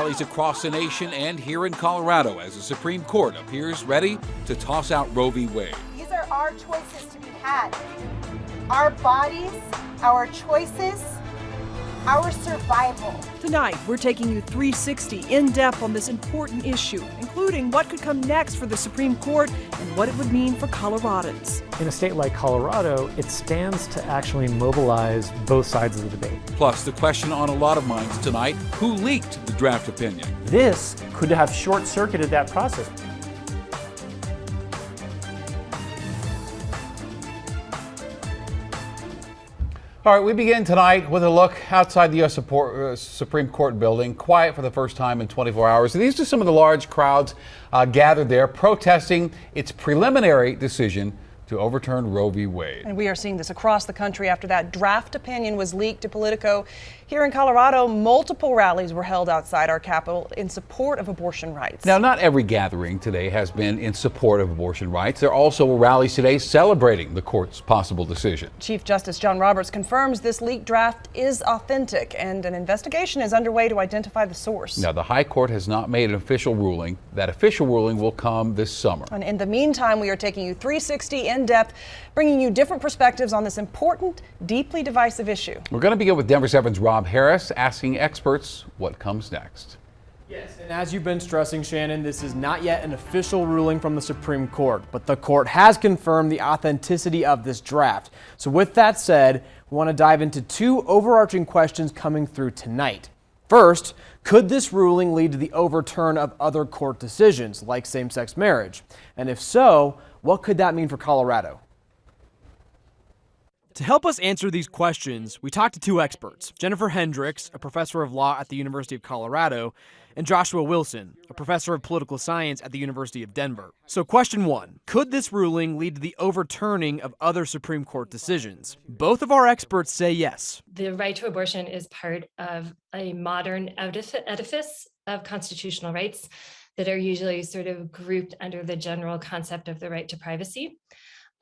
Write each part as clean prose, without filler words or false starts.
rallies across the nation and here in Colorado as the Supreme Court appears ready to toss out Roe v. Wade. These are our choices to be had. Our bodies, our choices, our survival. Tonight, we're taking you 360 in depth on this important issue, including what could come next for the Supreme Court and what it would mean for Coloradans. In a state like Colorado, it stands to actually mobilize both sides of the debate. Plus, the question on a lot of minds tonight, who leaked the draft opinion? This could have short-circuited that process. All right, we begin tonight with a look outside the U.S. Supreme Court building, quiet for the first time in 24 hours. These are some of the large crowds gathered there protesting its preliminary decision to overturn Roe v. Wade. And we are seeing this across the country after that draft opinion was leaked to Politico. Here in Colorado, multiple rallies were held outside our Capitol in support of abortion rights. Now, not every gathering today has been in support of abortion rights. There also were rallies today celebrating the court's possible decision. Chief Justice John Roberts confirms this leaked draft is authentic and an investigation is underway to identify the source. Now, the High Court has not made an official ruling. That official ruling will come this summer. And in the meantime, we are taking you 360 in depth, bringing you different perspectives on this important, deeply divisive issue. We're going to begin with Denver 7's Rob Harris asking experts what comes next. Yes, and as you've been stressing, Shannon, this is not yet an official ruling from the Supreme Court, but the court has confirmed the authenticity of this draft. So with that said, we want to dive into two overarching questions coming through tonight. First, could this ruling lead to the overturn of other court decisions like same-sex marriage? And if so, what could that mean for Colorado? To help us answer these questions, we talked to two experts, Jennifer Hendricks, a professor of law at the University of Colorado, and Joshua Wilson, a professor of political science at the University of Denver. So question one, could this ruling lead to the overturning of other Supreme Court decisions? Both of our experts say yes. The right to abortion is part of a modern edifice of constitutional rights that are usually sort of grouped under the general concept of the right to privacy.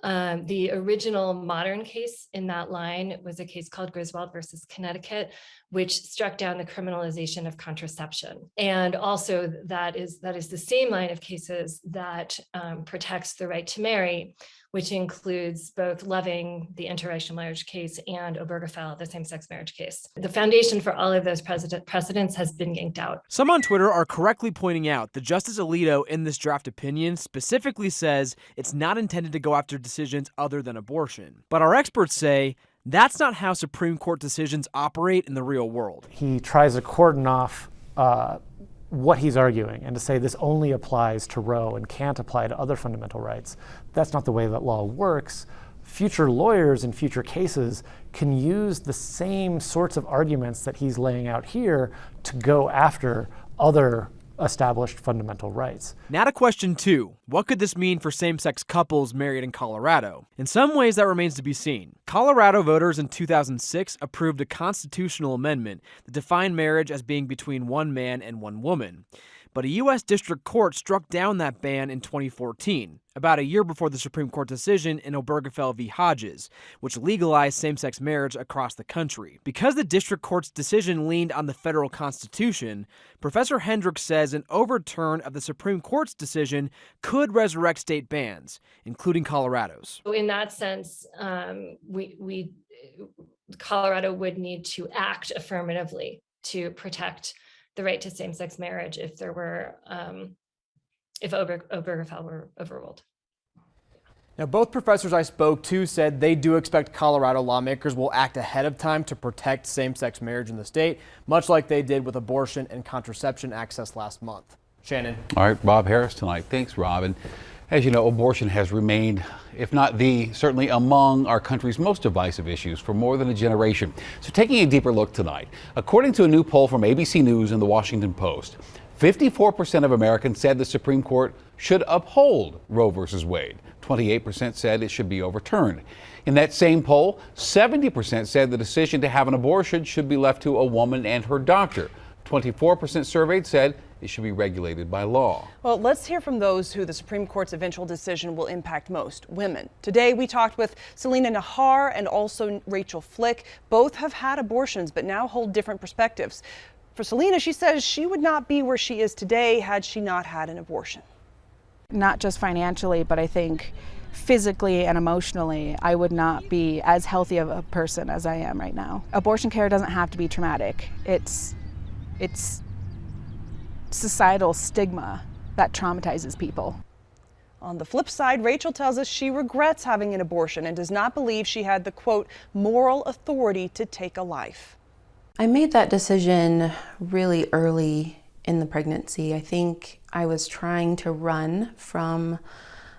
The original modern case in that line was a case called Griswold versus Connecticut, which struck down the criminalization of contraception. And also that is the same line of cases that protects the right to marry, which includes both Loving, the interracial marriage case, and Obergefell, the same-sex marriage case. The foundation for all of those precedents has been yanked out. Some on Twitter are correctly pointing out that Justice Alito in this draft opinion specifically says it's not intended to go after decisions other than abortion. But our experts say that's not how Supreme Court decisions operate in the real world. He tries to cordon off what he's arguing and to say this only applies to Roe and can't apply to other fundamental rights. That's not the way that law works. Future lawyers in future cases can use the same sorts of arguments that he's laying out here to go after other established fundamental rights. Now to question two. What could this mean for same-sex couples married in Colorado? In some ways, that remains to be seen. Colorado voters in 2006 approved a constitutional amendment that defined marriage as being between one man and one woman. But a U.S. District Court struck down that ban in 2014, about a year before the Supreme Court decision in Obergefell v. Hodges, which legalized same-sex marriage across the country. Because the District Court's decision leaned on the federal Constitution, Professor Hendricks says an overturn of the Supreme Court's decision could resurrect state bans, including Colorado's. In that sense, Colorado would need to act affirmatively to protect the right to same-sex marriage if there were, if Obergefell were overruled. Now, both professors I spoke to said they do expect Colorado lawmakers will act ahead of time to protect same-sex marriage in the state, much like they did with abortion and contraception access last month. Shannon. All right, Rob Harris tonight. Thanks, Rob. And as you know, abortion has remained, if not the, certainly among our country's most divisive issues for more than a generation. So taking a deeper look tonight, according to a new poll from ABC News and the Washington Post, 54% of Americans said the Supreme Court should uphold Roe versus Wade. 28% said it should be overturned. In that same poll, 70% said the decision to have an abortion should be left to a woman and her doctor. 24% surveyed said it should be regulated by law. Well, let's hear from those who the Supreme Court's eventual decision will impact most, women. Today, we talked with Selena Nahar and also Rachel Flick. Both have had abortions, but now hold different perspectives. For Selena, she says she would not be where she is today had she not had an abortion. Not just financially, but I think physically and emotionally, I would not be as healthy of a person as I am right now. Abortion care doesn't have to be traumatic. It's societal stigma that traumatizes people. On the flip side, Rachel tells us she regrets having an abortion and does not believe she had the, quote, moral authority to take a life. I made that decision really early in the pregnancy. I think I was trying to run from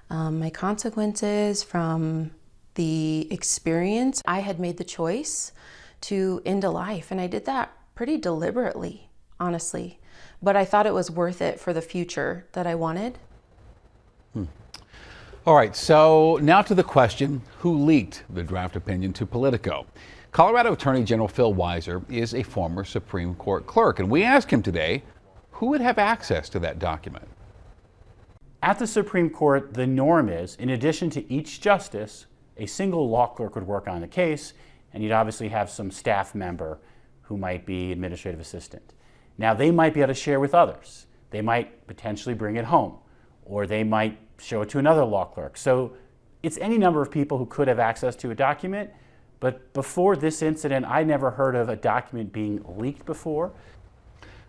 my consequences, from the experience. I had made the choice to end a life, and I did that pretty deliberately, honestly. But I thought it was worth it for the future that I wanted. All right, so now to the question, who leaked the draft opinion to Politico? Colorado Attorney General Phil Weiser is a former Supreme Court clerk, and we asked him today who would have access to that document. At the Supreme Court, the norm is, in addition to each justice, a single law clerk would work on the case, and you'd obviously have some staff member who might be administrative assistant. Now, they might be able to share with others. They might potentially bring it home, or they might show it to another law clerk. So it's any number of people who could have access to a document, but before this incident, I never heard of a document being leaked before.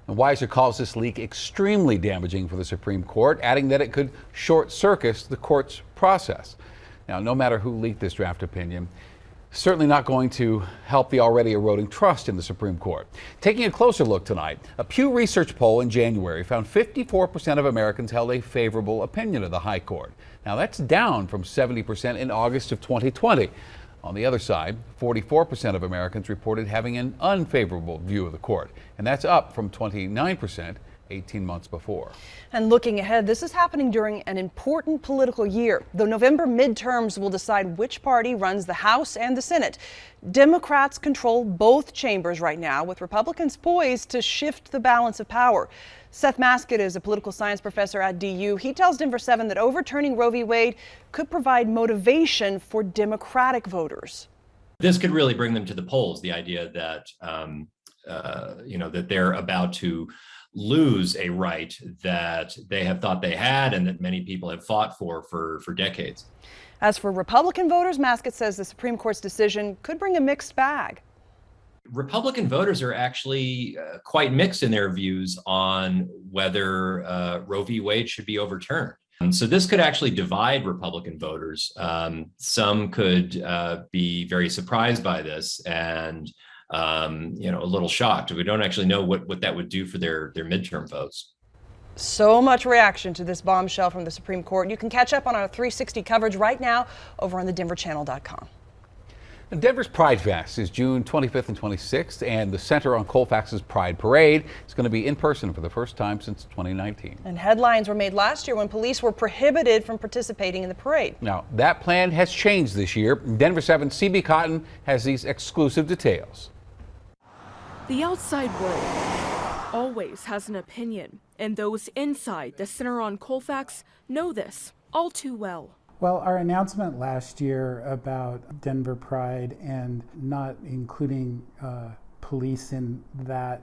And Weiser calls this leak extremely damaging for the Supreme Court, adding that it could short-circuit the court's process. Now, no matter who leaked this draft opinion, certainly not going to help the already eroding trust in the Supreme Court. Taking a closer look tonight, a Pew Research poll in January found 54% of Americans held a favorable opinion of the High Court. Now, that's down from 70% in August of 2020. On the other side, 44% of Americans reported having an unfavorable view of the court, and that's up from 29% 18 months before. And looking ahead, this is happening during an important political year. The November midterms will decide which party runs the House and the Senate. Democrats control both chambers right now, with Republicans poised to shift the balance of power. Seth Maskett is a political science professor at DU. He tells Denver 7 that overturning Roe v. Wade could provide motivation for Democratic voters. This could really bring them to the polls, the idea that, that they're about to lose a right that they have thought they had and that many people have fought for decades. As for Republican voters, Maskett says the Supreme Court's decision could bring a mixed bag. Republican voters are actually quite mixed in their views on whether Roe v. Wade should be overturned. So this could actually divide Republican voters. Some could be very surprised by this and a little shocked. We don't actually know what that would do for their midterm votes. So much reaction to this bombshell from the Supreme Court. You can catch up on our 360 coverage right now over on thedenverchannel.com. Denver's Pride Fest is June 25th and 26th, and the Center on Colfax's Pride Parade is going to be in person for the first time since 2019. And headlines were made last year when police were prohibited from participating in the parade. Now, that plan has changed this year. Denver 7 CB Cotton has these exclusive details. The outside world always has an opinion, and those inside the Center on Colfax know this all too well. Well, our announcement last year about Denver Pride and not including police in that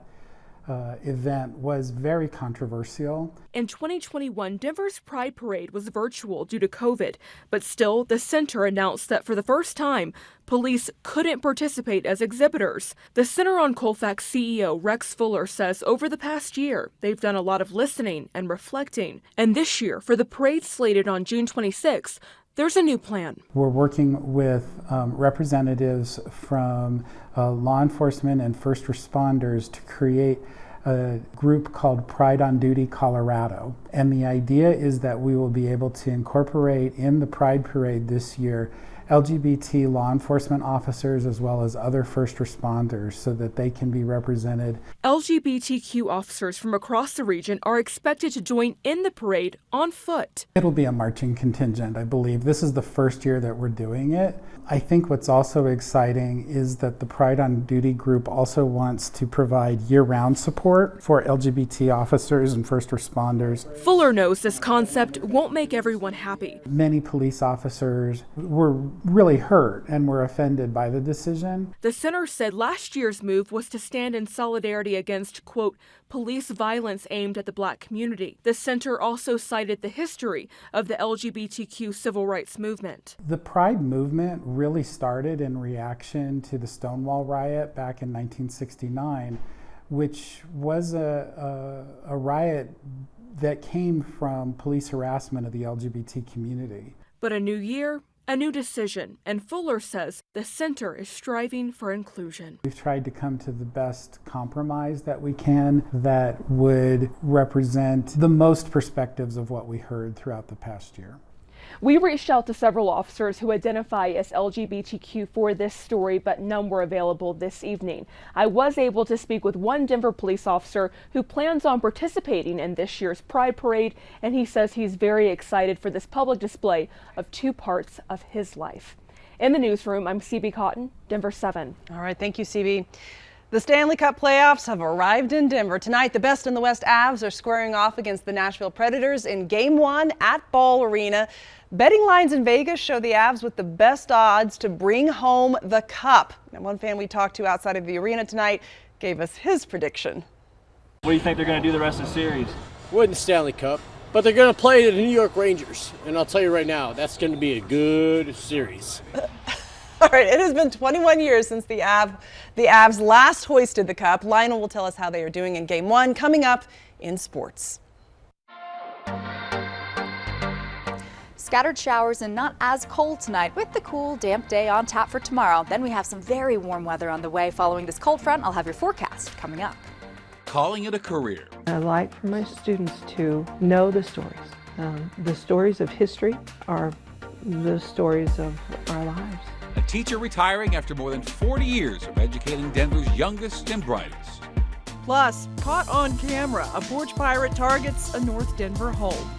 event was very controversial. In 2021, Denver's Pride Parade was virtual due to COVID, but still, the center announced that for the first time, police couldn't participate as exhibitors. The Center on Colfax CEO Rex Fuller says over the past year, they've done a lot of listening and reflecting. And this year, for the parade slated on June 26th, there's a new plan. We're working with representatives from law enforcement and first responders to create a group called Pride on Duty Colorado. And the idea is that we will be able to incorporate in the Pride Parade this year LGBT law enforcement officers as well as other first responders so that they can be represented. LGBTQ officers from across the region are expected to join in the parade on foot. It'll be a marching contingent, I believe. This is the first year that we're doing it. I think what's also exciting is that the Pride on Duty group also wants to provide year-round support for LGBT officers and first responders. Fuller knows this concept won't make everyone happy. Many police officers were really hurt and were offended by the decision. The center said last year's move was to stand in solidarity against, quote, police violence aimed at the Black community. The center also cited the history of the LGBTQ civil rights movement. The Pride movement really started in reaction to the Stonewall riot back in 1969, which was a riot that came from police harassment of the LGBT community. But a new year, a new decision, and Fuller says the center is striving for inclusion. We've tried to come to the best compromise that we can that would represent the most perspectives of what we heard throughout the past year. We reached out to several officers who identify as LGBTQ for this story, but none were available this evening. I was able to speak with one Denver police officer who plans on participating in this year's Pride Parade, and he says he's very excited for this public display of two parts of his life. In the newsroom, I'm CB Cotton, Denver 7. All right, thank you, CB. The Stanley Cup playoffs have arrived in Denver. Tonight, the best in the West Avs are squaring off against the Nashville Predators in Game 1 at Ball Arena. Betting lines in Vegas show the Avs with the best odds to bring home the cup. Now, one fan we talked to outside of the arena tonight gave us his prediction. What do you think they're going to do the rest of the series? Win the Stanley Cup, but they're going to play the New York Rangers. And I'll tell you right now, that's going to be a good series. All right, it has been 21 years since the Avs last hoisted the cup. Lionel will tell us how they are doing in Game 1 coming up in sports. Scattered showers and not as cold tonight with the cool, damp day on tap for tomorrow. Then we have some very warm weather on the way following this cold front. I'll have your forecast coming up. Calling it a career. I like for my students to know the stories. The stories of history are the stories of our lives. A teacher retiring after more than 40 years of educating Denver's youngest and brightest. Plus, caught on camera, a porch pirate targets a North Denver home.